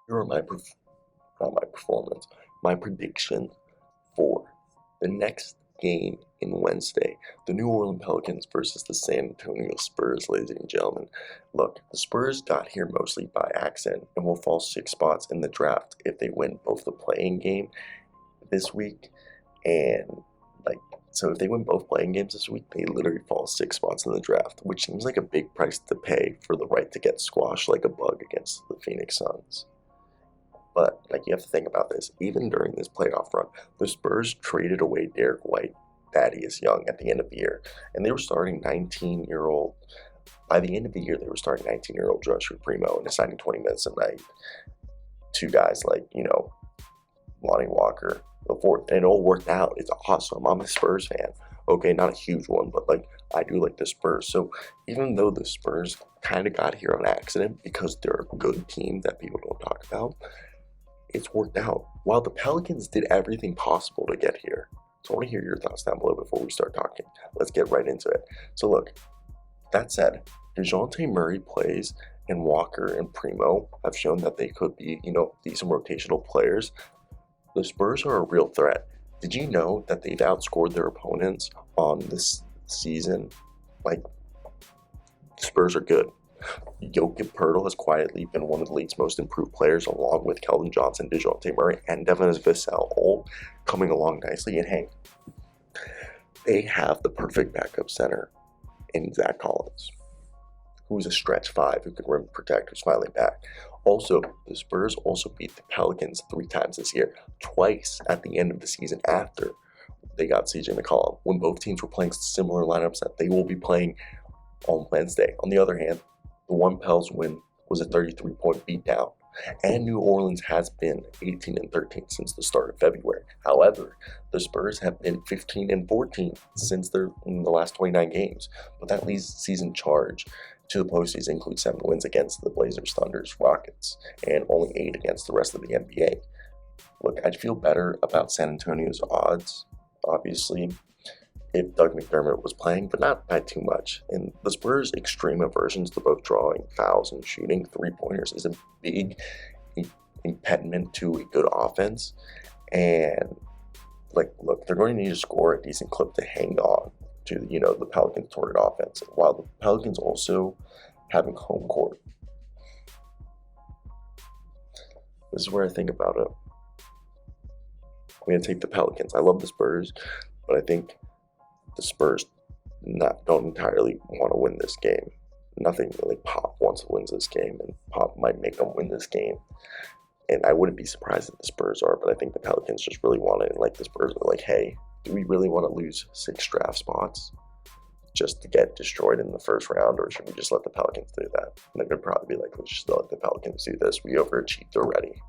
Here are not my performance, my prediction for the next game in Wednesday, the New Orleans Pelicans versus the San Antonio Spurs, ladies and gentlemen. Look, the Spurs got here mostly by accident and will fall 6 spots in the draft if they win both the playing game this week and like so if they win both playing games this week, they literally fall 6 spots in the draft, which seems like a big price to pay for the right to get squashed like a bug against the Phoenix Suns. But you have to think about this. Even during this playoff run, the Spurs traded away Derek White, Thaddeus Young at the end of the year, and they were starting 19-year-old. By the end of the year, they were starting 19-year-old Joshua Primo and assigning 20 minutes a night to guys like Lonnie Walker the fourth, and it all worked out. It's awesome. I'm a Spurs fan. Okay, not a huge one, but I do like the Spurs. So even though the Spurs kind of got here on accident because they're a good team that people don't talk about, it's worked out. While the Pelicans did everything possible to get here. So I want to hear your thoughts down below before we start talking. Let's get right into it. So look, that said, DeJounte Murray plays and Walker and Primo have shown that they could be, decent rotational players. The Spurs are a real threat. Did you know that they've outscored their opponents on this season? The Spurs are good. Jokic Poeltl has quietly been one of the league's most improved players, along with Keldon Johnson, DeJounte Murray, and Devin Vassell, all coming along nicely. And hey, they have the perfect backup center in Zach Collins, who's a stretch five who can rim protect, who's finally back. Also, the Spurs also beat the Pelicans 3 times this year, twice at the end of the season after they got CJ McCollum, when both teams were playing similar lineups that they will be playing on Wednesday. On the other hand, the one Pels win was a 33-point beatdown, and New Orleans has been 18-13 since the start of February. However, the Spurs have been 15-14 since in the last 29 games, but that leads season charge to the postseason includes 7 wins against the Blazers, Thunders, Rockets, and only 8 against the rest of the NBA. Look, I'd feel better about San Antonio's odds, obviously, if Doug McDermott was playing, but not by too much. And the Spurs' extreme aversions to both drawing fouls and shooting 3-pointers is a big impediment to a good offense. And look, they're going to need to score a decent clip to hang on to the Pelicans' torrid offense, while the Pelicans also having home court. This is where I think about it. I'm going to take the Pelicans. I love the Spurs, but I think the Spurs don't entirely want to win this game. Nothing really Pop wants to win this game, and Pop might make them win this game. And I wouldn't be surprised if the Spurs are, but I think the Pelicans just really want it. And the Spurs are like, hey, do we really want to lose 6 draft spots just to get destroyed in the first round, or should we just let the Pelicans do that? And they're going to probably be like, let's just let the Pelicans do this. We overachieved already.